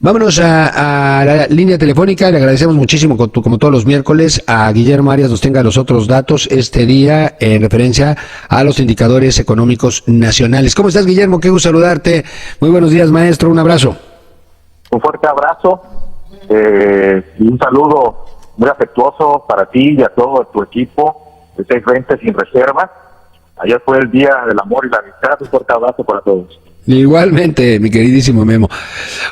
Vámonos a la línea telefónica. Le agradecemos muchísimo, como todos los miércoles, a Guillermo Arias nos tenga los otros datos este día en referencia a los indicadores económicos nacionales. ¿Cómo estás, Guillermo? Qué gusto saludarte. Muy buenos días, maestro. Un abrazo. Un fuerte abrazo y un saludo muy afectuoso para ti y a todo tu equipo de 620 sin reservas. Ayer fue el Día del Amor y la Amistad. Un fuerte abrazo para todos. Igualmente, mi queridísimo Memo.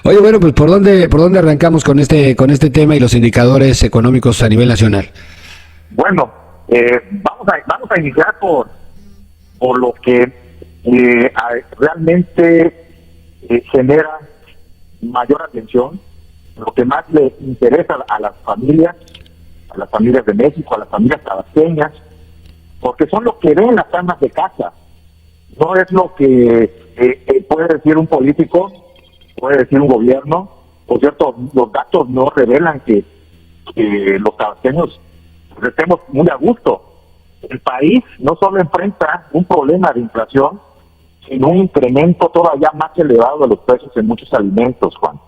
Oye, bueno, pues ¿por dónde arrancamos con este tema y los indicadores económicos a nivel nacional? Bueno, vamos a iniciar por lo que realmente genera mayor atención, lo que más le interesa a las familias de México, a las familias tabasqueñas, porque son lo que ven las amas de casa. No es lo que puede decir un político, puede decir un gobierno. Por cierto, los datos no revelan que los tabasqueños estemos muy a gusto. El país no solo enfrenta un problema de inflación, sino un incremento todavía más elevado de los precios en muchos alimentos, Juan.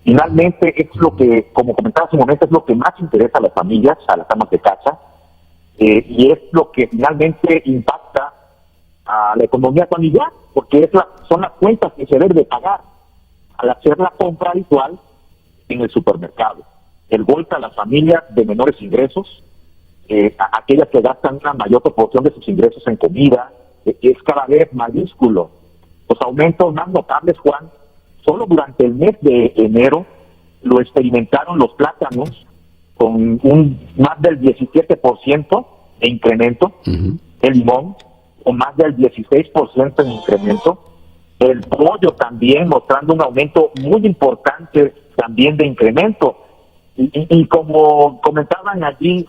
Finalmente, es lo que, como comentaba hace un momento, es lo que más interesa a las familias, a las amas de casa, y es lo que finalmente impacta a la economía familiar, porque son las cuentas que se deben de pagar al hacer la compra habitual en el supermercado. El golpe a las familias de menores ingresos, a aquellas que gastan una mayor proporción de sus ingresos en comida, es cada vez mayúsculo. Los aumentos más notables, Juan, solo durante el mes de enero lo experimentaron los plátanos con más del 17% de incremento, el limón con más del 16% de incremento, el pollo también mostrando un aumento muy importante también de incremento. Y como comentaban allí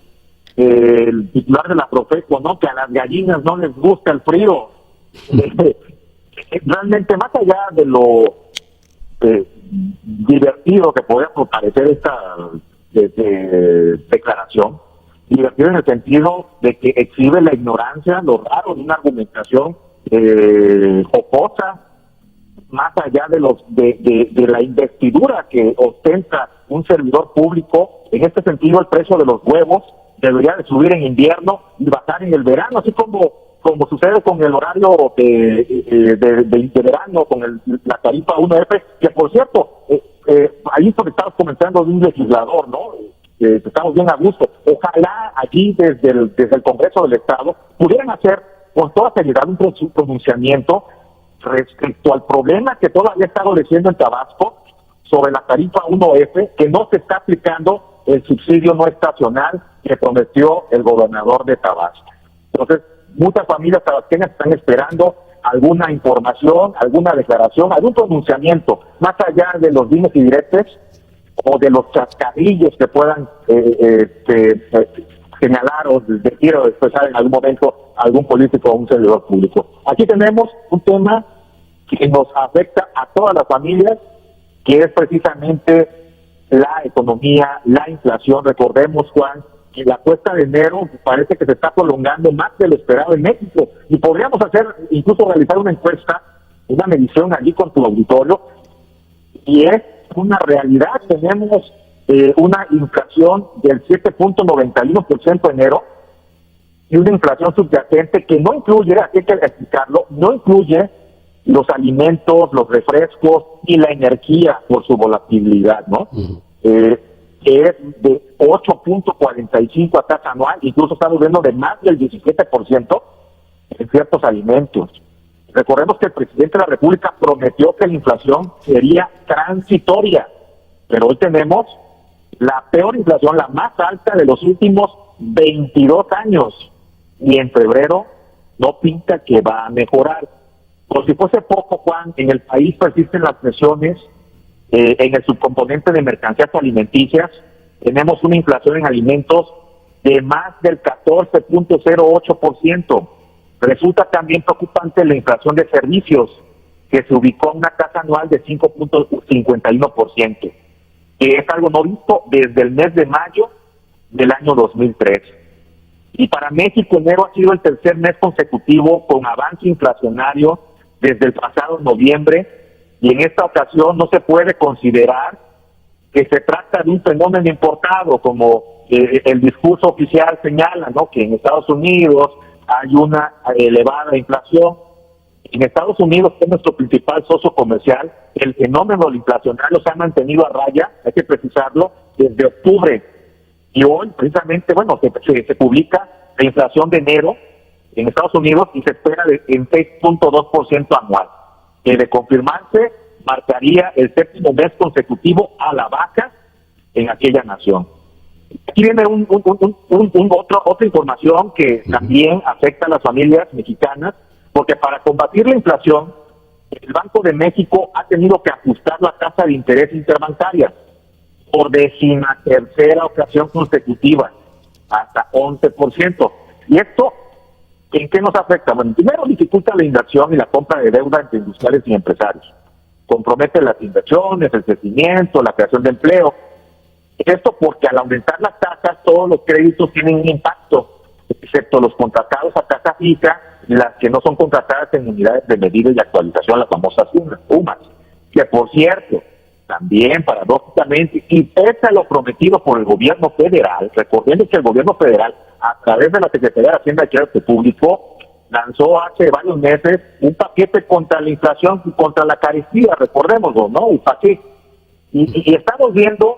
el titular de la Profeco, ¿no?, que a las gallinas no les gusta el frío. Realmente, más allá de lo divertido que podría parecer esta declaración, divertido en el sentido de que exhibe la ignorancia, lo raro de una argumentación jocosa, más allá de la investidura que ostenta un servidor público. En este sentido, el precio de los huevos debería de subir en invierno y bajar en el verano, así como sucede con el horario de verano, con la tarifa 1F, que por cierto, ahí estamos comentando de un legislador, ¿no? Estamos bien a gusto. Ojalá allí desde el Congreso del Estado pudieran hacer con toda seriedad un pronunciamiento respecto al problema que todavía está adoleciendo en Tabasco sobre la tarifa 1F, que no se está aplicando el subsidio no estacional que prometió el gobernador de Tabasco. Entonces, muchas familias tabasqueñas están esperando alguna información, alguna declaración, algún pronunciamiento, más allá de los dimes y diretes o de los chascarrillos que puedan señalar o decir o expresar en algún momento algún político o un servidor público. Aquí tenemos un tema que nos afecta a todas las familias, que es precisamente la economía, la inflación. Recordemos, Juan, que la cuesta de enero parece que se está prolongando más de lo esperado en México, y podríamos incluso realizar una encuesta, una medición allí con tu auditorio, y es una realidad. Tenemos una inflación del 7.91% en enero y una inflación subyacente que no incluye, aquí hay que explicarlo, no incluye los alimentos, los refrescos y la energía por su volatilidad, ¿no? Que es de 8.45 a tasa anual, incluso estamos viendo de más del 17% en ciertos alimentos. Recordemos que el presidente de la República prometió que la inflación sería transitoria, pero hoy tenemos la peor inflación, la más alta de los últimos 22 años, y en febrero no pinta que va a mejorar. Por si fuese poco, Juan, en el país persisten las presiones en el subcomponente de mercancías alimenticias. Tenemos una inflación en alimentos de más del 14.08%. Resulta también preocupante la inflación de servicios, que se ubicó en una tasa anual de 5.51%, que es algo no visto desde el mes de mayo del año 2003. Y para México, enero ha sido el tercer mes consecutivo con avance inflacionario desde el pasado noviembre, y en esta ocasión no se puede considerar que se trata de un fenómeno importado, como el discurso oficial señala, ¿no? Que en Estados Unidos hay una elevada inflación. En Estados Unidos, que es nuestro principal socio comercial, el fenómeno inflacionario se ha mantenido a raya, hay que precisarlo, desde octubre. Y hoy, precisamente, bueno, se publica la inflación de enero en Estados Unidos y se espera en 6.2% anual, que de confirmarse marcaría el séptimo mes consecutivo a la baja en aquella nación. Aquí viene otra información que también afecta a las familias mexicanas, porque para combatir la inflación, el Banco de México ha tenido que ajustar la tasa de interés interbancaria por 13ª ocasión consecutiva, hasta 11%. ¿Y esto en qué nos afecta? Bueno, primero dificulta la inversión y la compra de deuda entre industriales y empresarios. Compromete las inversiones, el crecimiento, la creación de empleo. Esto porque al aumentar las tasas, todos los créditos tienen un impacto, excepto los contratados a tasa fija, las que no son contratadas en unidades de medida y actualización, las famosas UMAS, que por cierto, también paradójicamente, y pese a lo prometido por el gobierno federal, recordemos que el gobierno federal, a través de la Secretaría de Hacienda y Crédito Público, lanzó hace varios meses un paquete contra la inflación y contra la carestía, recordémoslo, ¿no? Y estamos viendo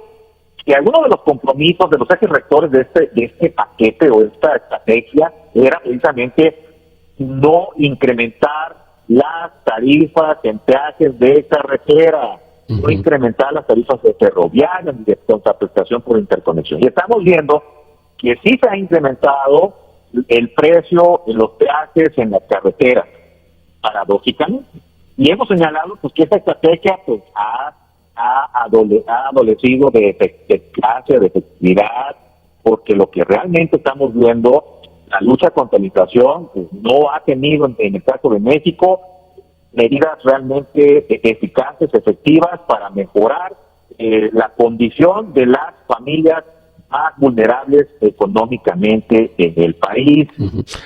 que algunos de los compromisos de los ejes rectores de este paquete o esta estrategia era precisamente no incrementar las tarifas en peajes de carretera, no incrementar las tarifas de ferroviarias ni de contraprestación por interconexión. Y estamos viendo que sí se ha incrementado el precio de los peajes en las carreteras, paradójicamente. Y hemos señalado pues que esta estrategia pues ha adolecido de eficacia, de efectividad, porque lo que realmente estamos viendo, la lucha contra la inflación, pues no ha tenido, en el caso de México, medidas realmente eficaces, efectivas para mejorar la condición de las familias más vulnerables económicamente en el país.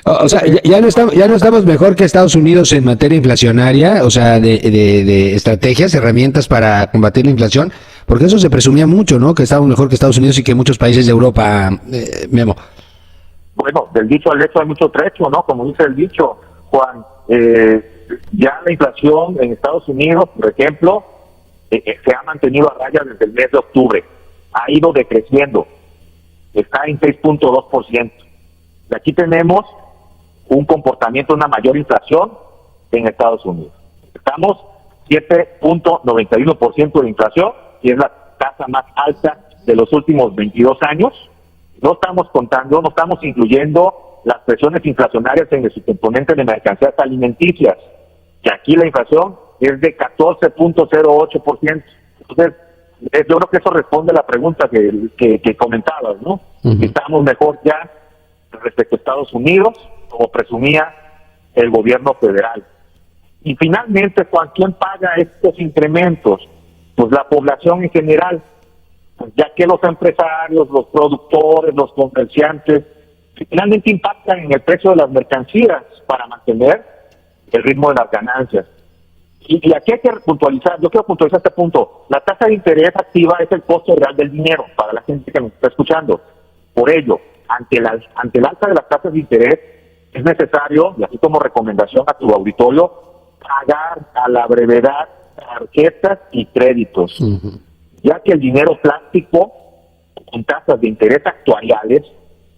O sea, ya no estamos mejor que Estados Unidos en materia inflacionaria, o sea, de estrategias, herramientas para combatir la inflación, porque eso se presumía mucho, ¿no? Que estábamos mejor que Estados Unidos y que muchos países de Europa, Memo. Bueno, del dicho al hecho hay mucho trecho, ¿no? Como dice el dicho, Juan, ya la inflación en Estados Unidos, por ejemplo, se ha mantenido a raya desde el mes de octubre, ha ido decreciendo, está en 6.2%. Y aquí tenemos un comportamiento, una mayor inflación en Estados Unidos. Estamos 7.91% de inflación, y es la tasa más alta de los últimos 22 años. No estamos contando, no estamos incluyendo las presiones inflacionarias en el subcomponente de mercancías alimenticias, que aquí la inflación es de 14.08%. Entonces, yo creo que eso responde a la pregunta que comentabas, ¿no? Estamos mejor ya respecto a Estados Unidos, como presumía el gobierno federal. Y finalmente, Juan, ¿quién paga estos incrementos? Pues la población en general, ya que los empresarios, los productores, los comerciantes, finalmente impactan en el precio de las mercancías para mantener el ritmo de las ganancias. Y aquí hay que puntualizar, yo quiero puntualizar este punto, la tasa de interés activa es el costo real del dinero para la gente que nos está escuchando. Por ello, ante el alza de las tasas de interés, es necesario, y así como recomendación a tu auditorio, pagar a la brevedad tarjetas y créditos, ya que el dinero plástico con tasas de interés actuariales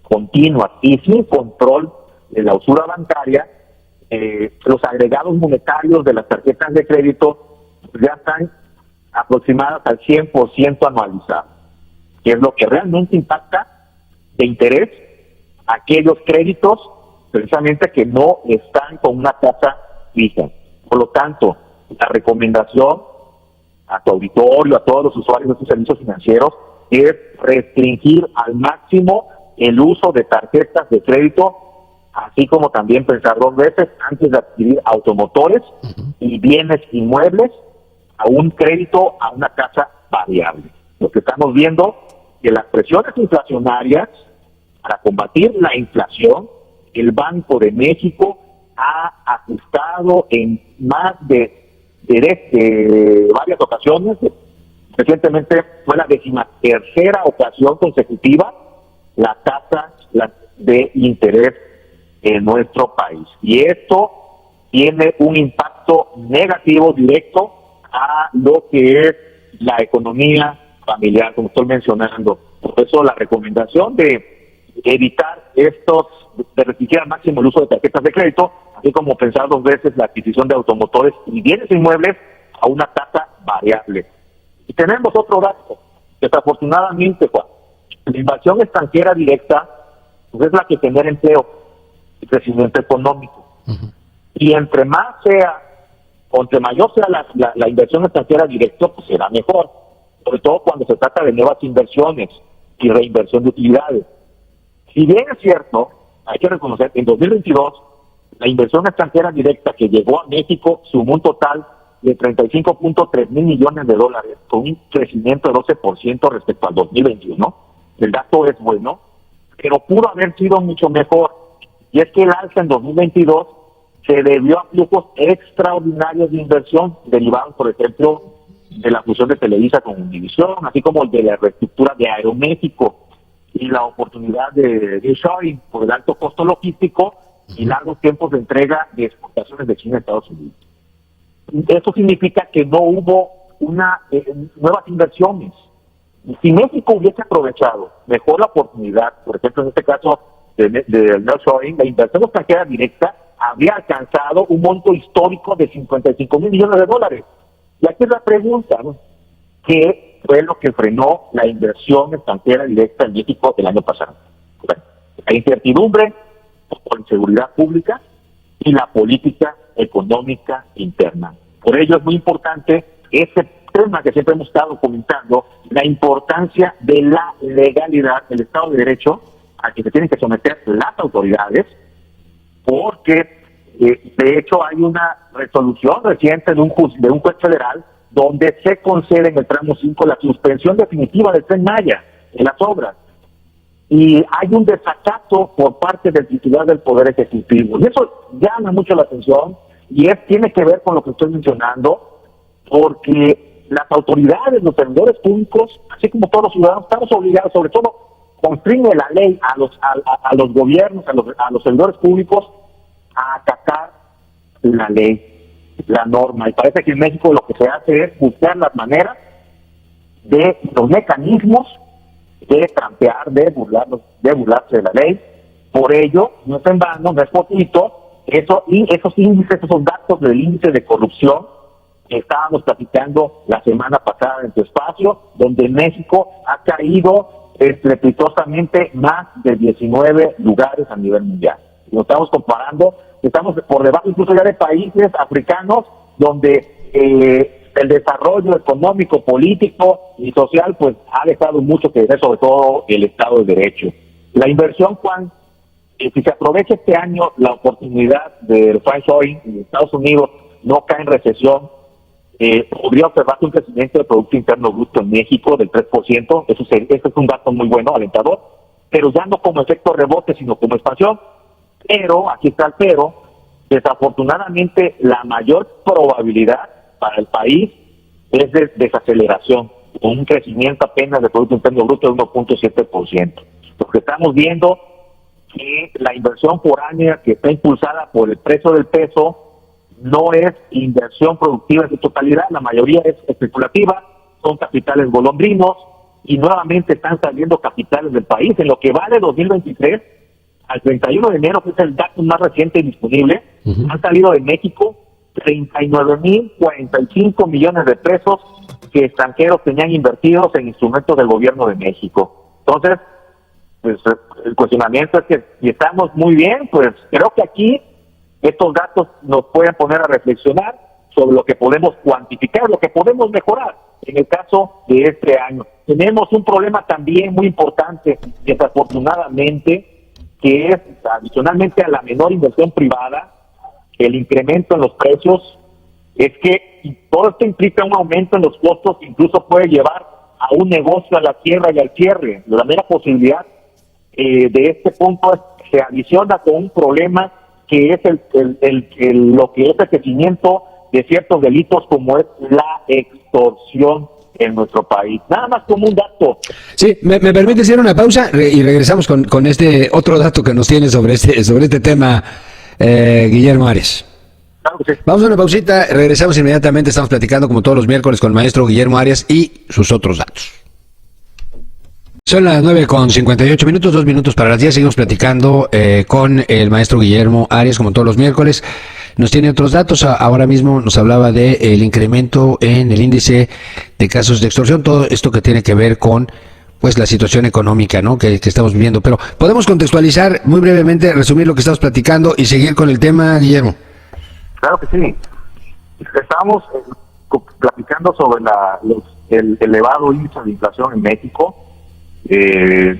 continuas y sin control de la usura bancaria, los agregados monetarios de las tarjetas de crédito ya están aproximadas al 100% anualizados, que es lo que realmente impacta de interés aquellos créditos precisamente que no están con una tasa fija. Por lo tanto, la recomendación a tu auditorio, a todos los usuarios de estos servicios financieros, es restringir al máximo el uso de tarjetas de crédito, así como también pensar dos veces antes de adquirir automotores y bienes inmuebles a un crédito a una tasa variable. Lo que estamos viendo que las presiones inflacionarias, para combatir la inflación, el Banco de México ha ajustado en más de varias ocasiones, Recientemente fue la 13ª ocasión consecutiva la tasa de interés en nuestro país. Y esto tiene un impacto negativo directo a lo que es la economía familiar, como estoy mencionando. Por eso la recomendación de evitar de restringir al máximo el uso de tarjetas de crédito, así como pensar 2 veces la adquisición de automotores y bienes inmuebles a una tasa variable. Y tenemos otro dato, desafortunadamente, Juan, la inversión extranjera directa pues, es la que genera empleo y crecimiento económico. Uh-huh. Y entre mayor sea la inversión extranjera directa, pues será mejor, sobre todo cuando se trata de nuevas inversiones y reinversión de utilidades. Si bien es cierto, hay que reconocer, en 2022, la inversión extranjera directa que llegó a México sumó un total de 35.3 mil millones de dólares, con un crecimiento de 12% respecto al 2021. El dato es bueno, pero pudo haber sido mucho mejor. Y es que el alza en 2022 se debió a flujos extraordinarios de inversión derivados, por ejemplo, de la fusión de Televisa con Univisión, así como el de la reestructura de Aeroméxico y la oportunidad de reshoring por el alto costo logístico y largos tiempos de entrega de exportaciones de China a Estados Unidos. Eso significa que no hubo nuevas inversiones. Si México hubiese aprovechado mejor la oportunidad, por ejemplo, en este caso del nearshoring, la inversión extranjera directa habría alcanzado un monto histórico de 55 mil millones de dólares. Y aquí es la pregunta, ¿no? ¿Qué fue lo que frenó la inversión extranjera directa en México el año pasado? Bueno, la incertidumbre por inseguridad pública y la política económica interna. Por ello es muy importante ese tema que siempre hemos estado comentando, la importancia de la legalidad, del Estado de Derecho, a que se tienen que someter las autoridades, porque de hecho hay una resolución reciente de un juez federal donde se concede en el tramo 5 la suspensión definitiva del Tren Maya en las obras. Y hay un desacato por parte del titular del Poder Ejecutivo. Y eso llama mucho la atención y tiene que ver con lo que estoy mencionando, porque las autoridades, los servidores públicos, así como todos los ciudadanos, estamos obligados, sobre todo, constriñe la ley a los gobiernos, a los servidores públicos, a acatar la ley, la norma. Y parece que en México lo que se hace es buscar las maneras de los mecanismos de trampear, de burlarse de la ley. Por ello, no es en vano, no es poquito, esos índices, esos datos del índice de corrupción que estábamos platicando la semana pasada en tu espacio, donde México ha caído estrepitosamente más de 19 lugares a nivel mundial. Lo estamos comparando, estamos por debajo incluso ya de países africanos donde el desarrollo económico, político y social pues ha dejado mucho que ver, sobre todo el Estado de Derecho. La inversión, Juan, si se aprovecha este año la oportunidad del friendshoring en Estados Unidos, no cae en recesión, podría observarse un crecimiento del Producto Interno Bruto en México del 3%, eso es un dato muy bueno, alentador, pero ya no como efecto rebote, sino como expansión. Pero, aquí está el pero, desafortunadamente la mayor probabilidad para el país es de desaceleración, con un crecimiento apenas del Producto Interno Bruto de 1.7%. Lo que estamos viendo que la inversión foránea que está impulsada por el precio del peso no es inversión productiva en su totalidad, la mayoría es especulativa, son capitales golondrinos y nuevamente están saliendo capitales del país. En lo que va de 2023 al 31 de enero, que es el dato más reciente y disponible, han salido de México 39.045 millones de pesos que extranjeros tenían invertidos en instrumentos del gobierno de México. Entonces, pues el cuestionamiento es que si estamos muy bien, pues creo que aquí estos datos nos pueden poner a reflexionar sobre lo que podemos cuantificar, lo que podemos mejorar en el caso de este año. Tenemos un problema también muy importante, desafortunadamente, que es adicionalmente a la menor inversión privada, el incremento en los precios, es que todo esto implica un aumento en los costos que incluso puede llevar a un negocio a la quiebra y al cierre. La mera posibilidad de este punto se adiciona con un problema que es lo que es el crecimiento de ciertos delitos como es la extorsión. en nuestro país. Nada más como un dato. Sí, me permite hacer una pausa y regresamos con este otro dato que nos tiene sobre este tema, Guillermo Arias. Claro que sí. Vamos a una pausita, regresamos inmediatamente, estamos platicando como todos los miércoles con el maestro Guillermo Arias y sus otros datos. Son las 9:58, 2 minutos para las 10, seguimos platicando con el maestro Guillermo Arias como todos los miércoles. Nos tiene otros datos, ahora mismo nos hablaba del incremento en el índice de casos de extorsión, todo esto que tiene que ver con pues la situación económica, ¿no?, que estamos viviendo. Pero podemos contextualizar muy brevemente, resumir lo que estamos platicando y seguir con el tema, Guillermo. Claro que sí. Estamos platicando sobre el elevado índice de inflación en México.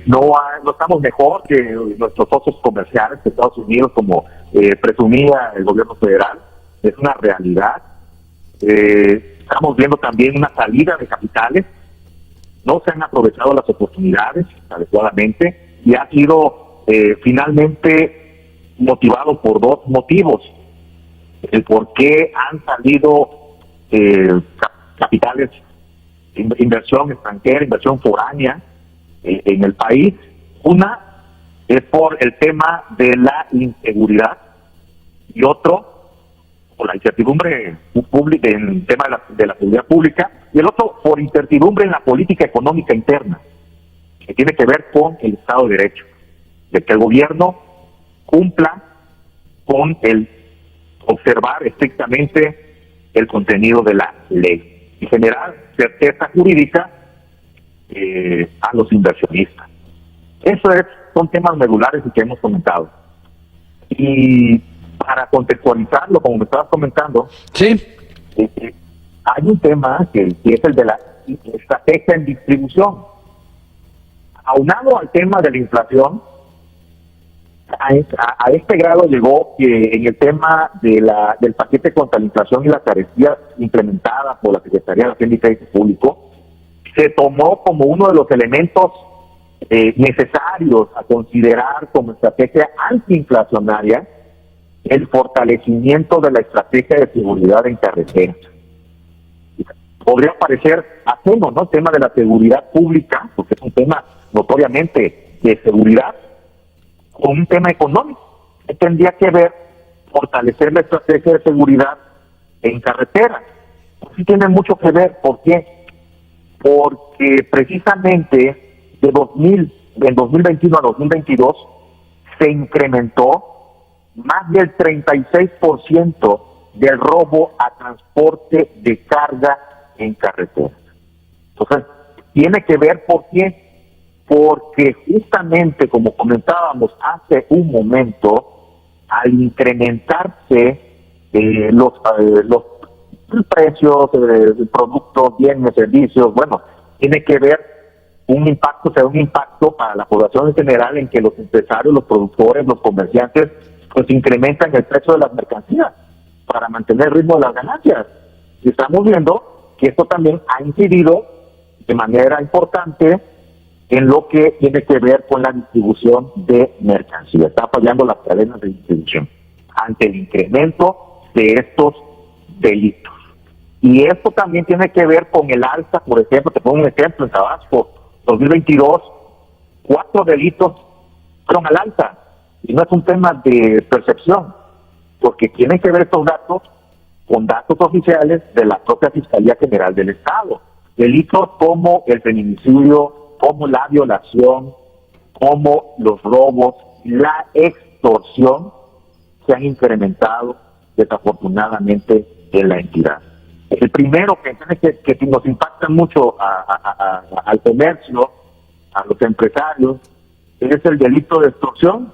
No estamos mejor que nuestros socios comerciales de Estados Unidos, como presumía el gobierno federal. Es una realidad. Estamos viendo también una salida de capitales. No se han aprovechado las oportunidades adecuadamente y ha sido finalmente motivado por dos motivos. El por qué han salido capitales, inversión extranjera, inversión foránea en el país. Una es por el tema de la inseguridad y otro por la incertidumbre pública en el tema de la seguridad pública, y el otro por incertidumbre en la política económica interna, que tiene que ver con el Estado de Derecho, de que el gobierno cumpla con el observar estrictamente el contenido de la ley y generar certeza jurídica a los inversionistas. Son temas medulares y que hemos comentado. Y para contextualizarlo, como me estabas comentando, sí, hay un tema que es el de la estrategia en distribución. Aunado al tema de la inflación, a este grado llegó que en el tema del paquete contra la inflación y la carestía implementada por la Secretaría de Hacienda y Crédito Público, se tomó como uno de los elementos necesarios a considerar como estrategia antiinflacionaria el fortalecimiento de la estrategia de seguridad en carreteras. Podría parecer ajeno, ¿no?, el tema de la seguridad pública, porque es un tema notoriamente de seguridad, con un tema económico. Tendría que ver fortalecer la estrategia de seguridad en carreteras. Pues sí tiene mucho que ver. ¿Por qué? Porque precisamente de 2021 a 2022 se incrementó más del 36% del robo a transporte de carga en carreteras. Entonces, tiene que ver. ¿Por qué? Porque justamente, como comentábamos hace un momento, al incrementarse los precios de productos, bienes, servicios, bueno, tiene que ver un impacto para la población en general, en que los empresarios, los productores, los comerciantes, pues incrementan el precio de las mercancías para mantener el ritmo de las ganancias. Y estamos viendo que esto también ha incidido de manera importante en lo que tiene que ver con la distribución de mercancías. Está fallando las cadenas de distribución ante el incremento de estos delitos. Y esto también tiene que ver con el alza. Por ejemplo, te pongo un ejemplo: en Tabasco, 2022, 4 delitos fueron al alza. Y no es un tema de percepción, porque tienen que ver estos datos con datos oficiales de la propia Fiscalía General del Estado. Delitos como el feminicidio, como la violación, como los robos, la extorsión, se han incrementado desafortunadamente en la entidad. El primero que nos impacta mucho al comercio, a los empresarios, es el delito de extorsión,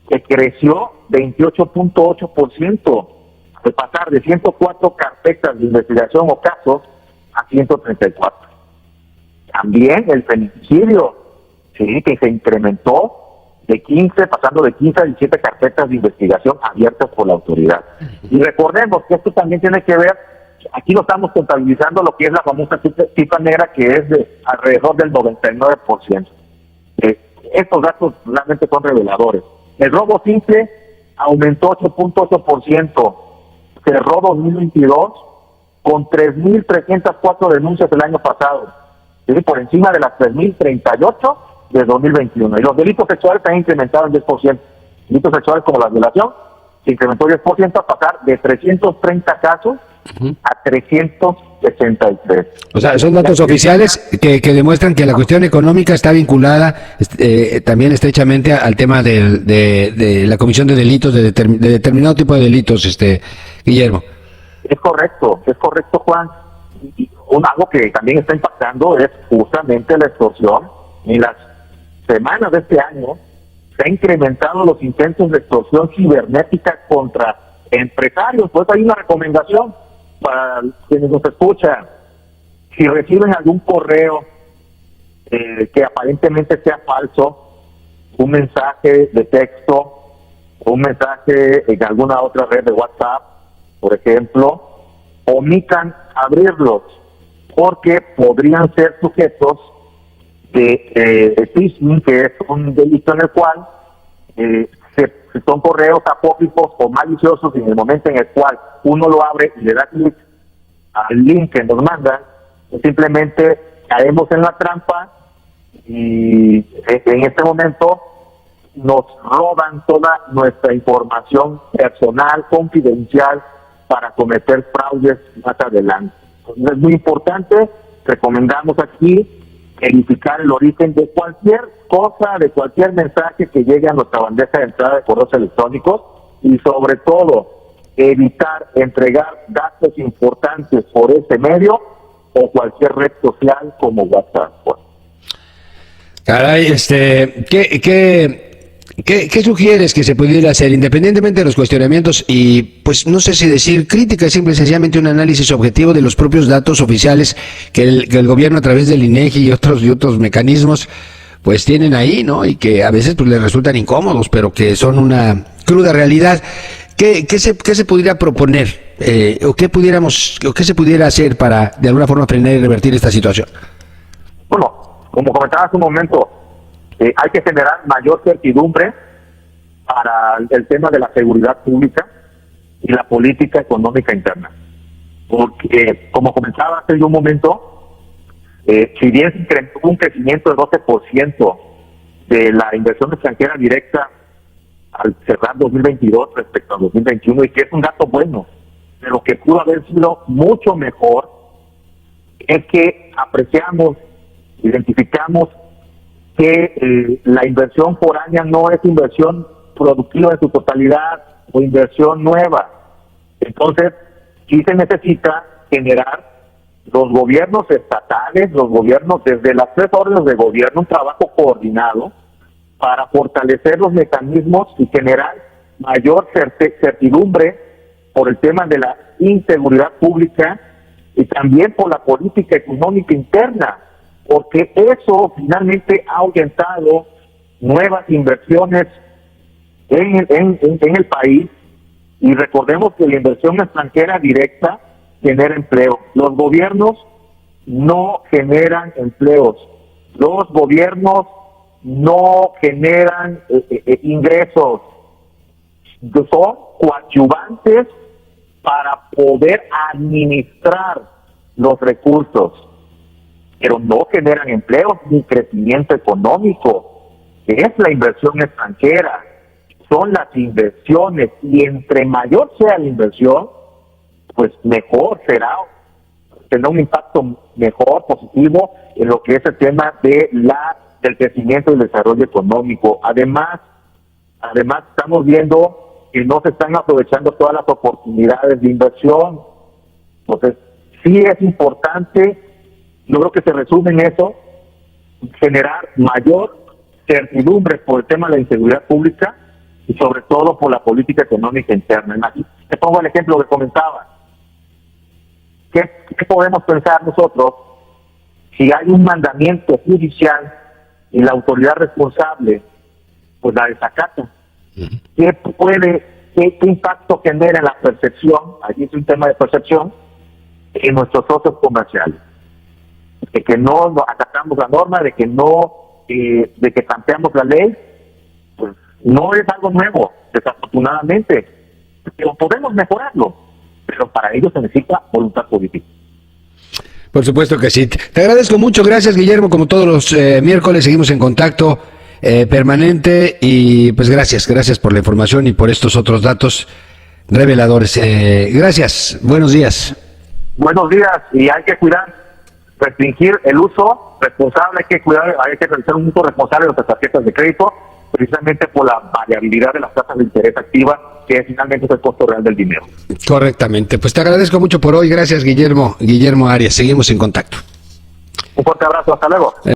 que creció 28.8%, de pasar de 104 carpetas de investigación o casos a 134. También el feminicidio, sí, que se incrementó pasando de 15 a 17 carpetas de investigación abiertas por la autoridad. Y recordemos que esto también tiene que ver, aquí lo estamos contabilizando, lo que es la famosa cifra negra, que es de alrededor del 99%. Estos datos realmente son reveladores. El robo simple aumentó 8.8%, cerró 2022 con 3.304 denuncias el año pasado, ¿sí? Por encima de las 3.038 de 2021. Y los delitos sexuales se han incrementado en 10%. Delitos sexuales como la violación se incrementó 10% a pasar de 330 casos a 363. O sea, son datos oficiales que demuestran que la cuestión económica está vinculada también estrechamente al tema de la comisión de delitos, de determinado tipo de delitos, Guillermo. Es correcto, Juan. Y algo que también está impactando es justamente la extorsión. En las semanas de este año se han incrementado los intentos de extorsión cibernética contra empresarios. Pues hay una recomendación para quienes nos escuchan: si reciben algún correo que aparentemente sea falso, un mensaje de texto, un mensaje en alguna otra red de WhatsApp, por ejemplo, omitan abrirlos, porque podrían ser sujetos de phishing, que es un delito en el cual son correos apócrifos o maliciosos, y en el momento en el cual uno lo abre y le da clic al link que nos mandan, simplemente caemos en la trampa y en este momento nos roban toda nuestra información personal, confidencial, para cometer fraudes más adelante. Entonces es muy importante, recomendamos aquí verificar el origen de cualquier cosa, de cualquier mensaje que llegue a nuestra bandeja de entrada de correos electrónicos, y sobre todo evitar entregar datos importantes por ese medio o cualquier red social como WhatsApp. Caray, ¿qué sugieres que se pudiera hacer, independientemente de los cuestionamientos y, pues, no sé si decir crítica, simple y sencillamente un análisis objetivo de los propios datos oficiales que el gobierno, a través del INEGI y otros mecanismos, pues tienen ahí, ¿no? Y que a veces pues les resultan incómodos, pero que son una cruda realidad. ¿Qué se pudiera proponer? ¿O qué se pudiera hacer para, de alguna forma, frenar y revertir esta situación? Bueno, como comentaba hace un momento, hay que generar mayor certidumbre para el tema de la seguridad pública y la política económica interna. Porque, como comentaba hace un momento, si bien se incrementó un crecimiento de 12% de la inversión extranjera directa al cerrar 2022 respecto a 2021, y que es un dato bueno, pero que pudo haber sido mucho mejor, es que apreciamos, identificamos que la inversión foránea no es inversión productiva en su totalidad o inversión nueva. Entonces, sí se necesita generar los gobiernos estatales, los gobiernos desde las 3 órdenes de gobierno, un trabajo coordinado para fortalecer los mecanismos y generar mayor certidumbre por el tema de la inseguridad pública y también por la política económica interna, porque eso finalmente ha ahuyentado nuevas inversiones en el país. Y recordemos que la inversión extranjera directa genera empleo. Los gobiernos no generan empleos. Los gobiernos no generan ingresos. Son coadyuvantes para poder administrar los recursos, pero no generan empleos ni crecimiento económico. Es la inversión extranjera, son las inversiones, y entre mayor sea la inversión, pues mejor tendrá un impacto mejor, positivo, en lo que es el tema del crecimiento y el desarrollo económico. Además estamos viendo que no se están aprovechando todas las oportunidades de inversión. Entonces, sí es importante, yo creo que se resume en eso, generar mayor certidumbre por el tema de la inseguridad pública y sobre todo por la política económica interna. Aquí te pongo el ejemplo que comentaba. ¿Qué podemos pensar nosotros si hay un mandamiento judicial y la autoridad responsable pues la desacata? ¿Qué impacto genera en la percepción? Aquí es un tema de percepción en nuestros socios comerciales, de que no acatamos la norma, de que tanteamos la ley. Pues no es algo nuevo, desafortunadamente, pero podemos mejorarlo. pero para ello se necesita voluntad política. Por supuesto que sí. Te agradezco mucho, gracias Guillermo, como todos los miércoles seguimos en contacto permanente y pues gracias por la información y por estos otros datos reveladores. Gracias, buenos días. Buenos días, y hay que cuidar, restringir el uso responsable, hay que realizar un uso responsable de nuestras tarjetas de crédito, precisamente por la variabilidad de las tasas de interés activas, que finalmente es el costo real del dinero. Correctamente, pues te agradezco mucho por hoy, gracias Guillermo Arias, seguimos en contacto. Un fuerte abrazo, hasta luego.